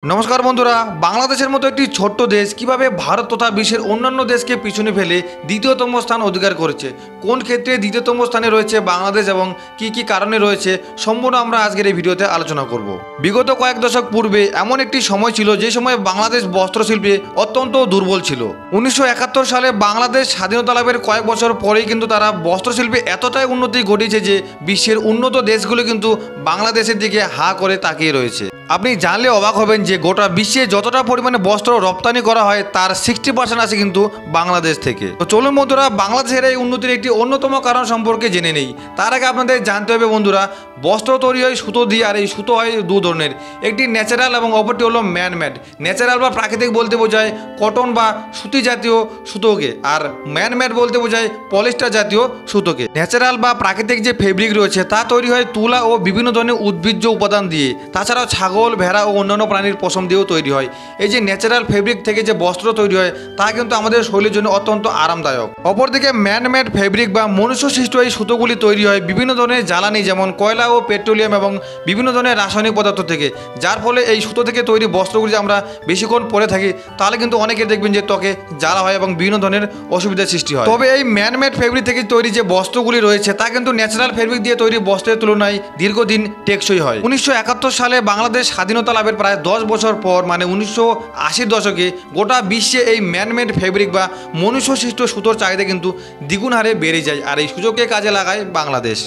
নমস্কার বন্ধুরা, বাংলাদেশের মতো একটি ছোট্ট দেশ কিভাবে ভারত তথা বিশ্বের অন্যান্য দেশকে পিছনে ফেলে দ্বিতীয়তম স্থান অধিকার করেছে, কোন ক্ষেত্রে দ্বিতীয়তম স্থানে রয়েছে বাংলাদেশ এবং কি কি কারণে রয়েছে সম্পূর্ণ আমরা আজকের এই ভিডিওতে আলোচনা করব। বিগত কয়েক দশক পূর্বে এমন একটি সময় ছিল যে সময় বাংলাদেশ বস্ত্রশিল্পে অত্যন্ত দুর্বল ছিল। 1971 সালে বাংলাদেশ স্বাধীনতা লাভের কয়েক বছর পরেই কিন্তু তারা বস্ত্রশিল্পে এতটাই উন্নতি ঘটেছে যে বিশ্বের উন্নত দেশগুলো কিন্তু বাংলাদেশের দিকে হা করে তাকিয়ে রয়েছে। আপনি জানলে অবাক হবেন যে গোটা বিশ্বে যতটা পরিমাণে বস্ত্র রপ্তানি করা হয় তার 60% আসে কিন্তু বাংলাদেশ থেকে। তো চলুন বন্ধুরা, বাংলাদেশের এই উন্নতির একটি অন্যতম কারণ সম্পর্কে জেনে নেই। তার আগে আপনাদের জানতে হবে বন্ধুরা, বস্ত্র তৈরি হয় সুতো দিয়ে, আর এই সুতো হয় দু ধরনের, একটি ন্যাচারাল এবং অপরটি হলো ম্যানমেড। ন্যাচারাল বা প্রাকৃতিক বলতে বোঝায় কটন বা সুতি জাতীয় সুতোকে, আর ম্যানমেড বলতে বোঝায় পলিস্টার জাতীয় সুতোকে। ন্যাচারাল বা প্রাকৃতিক যে ফেব্রিক রয়েছে তা তৈরি হয় তুলা ও বিভিন্ন ধরনের উদ্ভিজ্জ উপাদান দিয়ে, তাছাড়াও ছাগল, ভেড়া ও অন্যান্য প্রাণীর পশম দিয়েও তৈরি হয়। এই যে ন্যাচারাল ফেব্রিক থেকে যে বস্ত্র তৈরি হয় তা কিন্তু আমাদের শরীরের জন্য অত্যন্ত আরামদায়ক। অপরদিকে ম্যানমেড ফেব্রিক বা মনুষ্য সৃষ্ট এই সুতোগুলি তৈরি হয় বিভিন্ন ধরনের জ্বালানি, যেমন কয়লা ও পেট্রোলিয়াম এবং বিভিন্ন ধরনের রাসায়নিক পদার্থ থেকে, যার ফলে এই সুতো থেকে তৈরি বস্ত্রগুলি আমরা বেশিক্ষণ পরে থাকি তাহলে কিন্তু অনেকে দেখবেন যে ত্বকে জ্বালা হয় এবং বিভিন্ন ধরনের অসুবিধার সৃষ্টি হয়। তবে এই ম্যানমেড ফেব্রিক থেকে তৈরি যে বস্ত্রগুলি রয়েছে তা কিন্তু ন্যাচারাল ফেব্রিক দিয়ে তৈরি বস্ত্রের তুলনায় দীর্ঘদিন টেকসই হয়। 1971 সালে বাংলাদেশ স্বাধীনতা লাভের প্রায় 10 বছর পর মানে 1980 দশকে গোটা বিশ্বে এই ম্যানমেড ফেব্রিক বা মনুষ্য সৃষ্ট সুতোর চাহিদা কিন্তু দ্বিগুণ হারে বেড়ে যায়, আর এই সুযোগকে কাজে লাগায় বাংলাদেশ।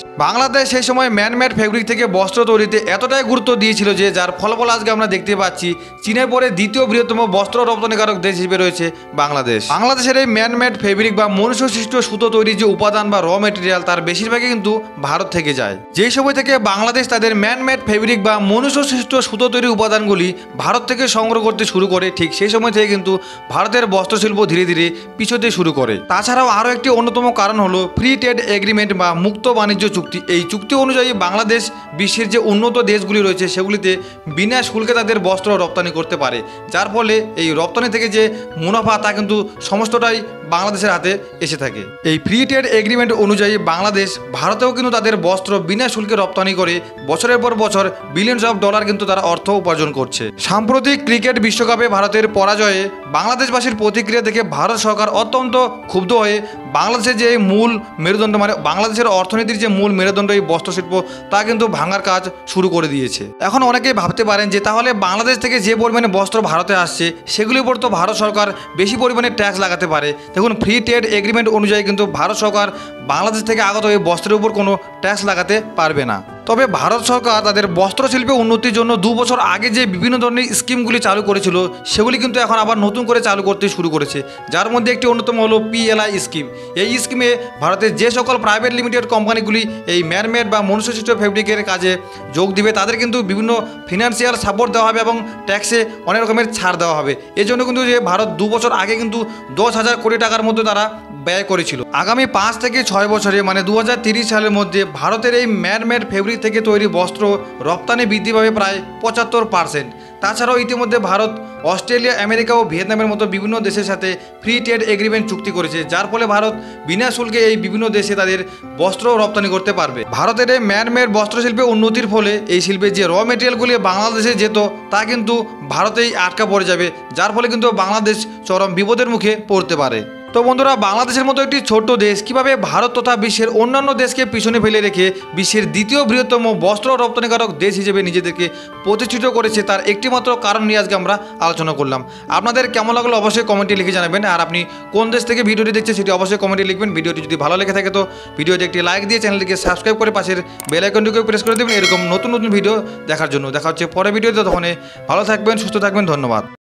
সেই সময় ম্যানমেড ফেব্রিক থেকে বস্ত্র তৈরিতে এতটাই গুরুত্ব দিয়েছিল যে যার ফলাফল আজকে আমরা দেখতে পাচ্ছি। চীনের পরে দ্বিতীয় বৃহত্তম বস্ত্র রপ্তানিকারক দেশ হিসেবে রয়েছে বাংলাদেশ। বাংলাদেশের এই ম্যানমেড ফেব্রিক বা মনুষ্য সৃষ্ট সুতো তৈরির যে উপাদান বা র মেটেরিয়াল তার বেশিরভাগই কিন্তু ভারত থেকে যায়। যেই সময় থেকে বাংলাদেশ তাদের ম্যানমেড ফেব্রিক বা মনুষ্য সৃষ্ট সুতো তৈরির উপাদানগুলি ভারত থেকে সংগ্রহ করতে শুরু করে, ঠিক সেই সময় থেকে কিন্তু ভারতের বস্ত্রশিল্প ধীরে ধীরে পিছোতে শুরু করে। তাছাড়াও আরও একটি অন্যতম কারণ হলো ফ্রি ট্রেড এগ্রিমেন্ট বা মুক্ত বাণিজ্য চুক্তি। এই চুক্তি অনুযায়ী বাংলাদেশ বিশ্বের যে উন্নত দেশগুলি রয়েছে সেগুলিতে বিনা শুল্কে তাদের বস্ত্র রপ্তানি করতে পারে, যার ফলে এই রপ্তানি থেকে যে মুনাফা তা কিন্তু সমস্তটাই বাংলাদেশের হাতে এসে থাকে। এই ফ্রি ট্রেড এগ্রিমেন্ট অনুযায়ী বাংলাদেশ ভারতেও কিন্তু তাদের বস্ত্র বিনা শুল্কে রপ্তানি করে বছরের পর বছর বিলিয়নস অফ ডলার কিন্তু তারা অর্থ উপার্জন করছে। সাম্প্রতিক ক্রিকেট বিশ্বকাপে ভারতের পরাজয়ে বাংলাদেশবাসীর প্রতিক্রিয়া দেখে ভারত সরকার অত্যন্ত ক্ষুব্ধ হয়ে বাংলাদেশের যে মূল মেরুদণ্ড মানে বাংলাদেশের অর্থনীতির যে মূল মেরুদণ্ড এই বস্ত্রশিল্প তা কিন্তু ভাঙার কাজ শুরু করে দিয়েছে। এখন অনেকেই ভাবতে পারেন যে তাহলে বাংলাদেশ থেকে যে পরিমাণে বস্ত্র ভারতে আসছে সেগুলির উপর তো ভারত সরকার বেশি পরিমাণে ট্যাক্স লাগাতে পারে। দেখুন, ফ্রি ট্রেড এগ্রিমেন্ট অনুযায়ী কিন্তু ভারত সরকার বাংলাদেশ থেকে আগত এই বস্ত্রের উপর কোনো ট্যাক্স লাগাতে পারবে না। তবে ভারত সরকার তাদের বস্ত্রশিল্পে উন্নতির জন্য 2 বছর আগে যে বিভিন্ন ধরনের স্কিমগুলি চালু করেছিল সেগুলি কিন্তু এখন আবার নতুন করে চালু করতে শুরু করেছে, যার মধ্যে একটি অন্যতম হলো PLI স্কিম। এই স্কিমে ভারতের যে সকল প্রাইভেট লিমিটেড কোম্পানিগুলি এই ম্যানমেড বা মনুষ্যসৃষ্ট ফেব্রিকের কাজে যোগ দিবে তাদের কিন্তু বিভিন্ন ফিনান্সিয়াল সাপোর্ট দেওয়া হবে এবং ট্যাক্সে অনেক রকমের ছাড় দেওয়া হবে। এই জন্য কিন্তু যে ভারত 2 বছর আগে কিন্তু 10,000 কোটি টাকার মতো তারা ব্যয় করেছিল। আগামী 5 থেকে 6 বছরে মানে 2030 সালের মধ্যে ভারতের এই ম্যানমেড ফেব্রিক থেকে তৈরি বস্ত্র রপ্তানি বৃদ্ধি পাবে প্রায় 75%। তাছাড়াও ইতিমধ্যে ভারত অস্ট্রেলিয়া, আমেরিকা ও ভিয়েতনামের মতো বিভিন্ন দেশের সাথে ফ্রি ট্রেড এগ্রিমেন্ট চুক্তি করেছে, যার ফলে ভারত বিনা শুল্কে এই বিভিন্ন দেশে তাদের বস্ত্র রপ্তানি করতে পারবে। ভারতের এই ম্যানমেড বস্ত্রশিল্পে উন্নতির ফলে এই শিল্পের যে র মেটেরিয়ালগুলি বাংলাদেশে যেত তা কিন্তু ভারতেই আটকা পড়ে যাবে, যার ফলে কিন্তু বাংলাদেশ চরম বিপদের মুখে পড়তে পারে। তো বন্ধুরা, বাংলাদেশের মতো একটি ছোট্ট দেশ কিভাবে ভারত তথা বিশ্বের অন্যান্য দেশকে পিছনে ফেলে রেখে বিশ্বের দ্বিতীয় বৃহত্তম বস্ত্র রপ্তানিকারক দেশ হিসেবে নিজেদেরকে প্রতিষ্ঠিত করেছে তার একটিমাত্র কারণ নিয়ে আজকে আমরা আলোচনা করলাম। আপনাদের কেমন লাগলো অবশ্যই কমেন্টে লিখে জানাবেন, আর আপনি কোন দেশ থেকে ভিডিওটি দেখছেন সেটি অবশ্যই কমেন্টে লিখবেন। ভিডিওটি যদি ভালো লেগে থাকে তো ভিডিওতে একটি লাইক দিয়ে চ্যানেলটিকে সাবস্ক্রাইব করে পাশের বেল আইকনটিকেও প্রেস করে দেবেন এরকম নতুন নতুন ভিডিও দেখার জন্য। দেখা হচ্ছে পরের ভিডিওতে, তখন ভালো থাকবেন, সুস্থ থাকবেন, ধন্যবাদ।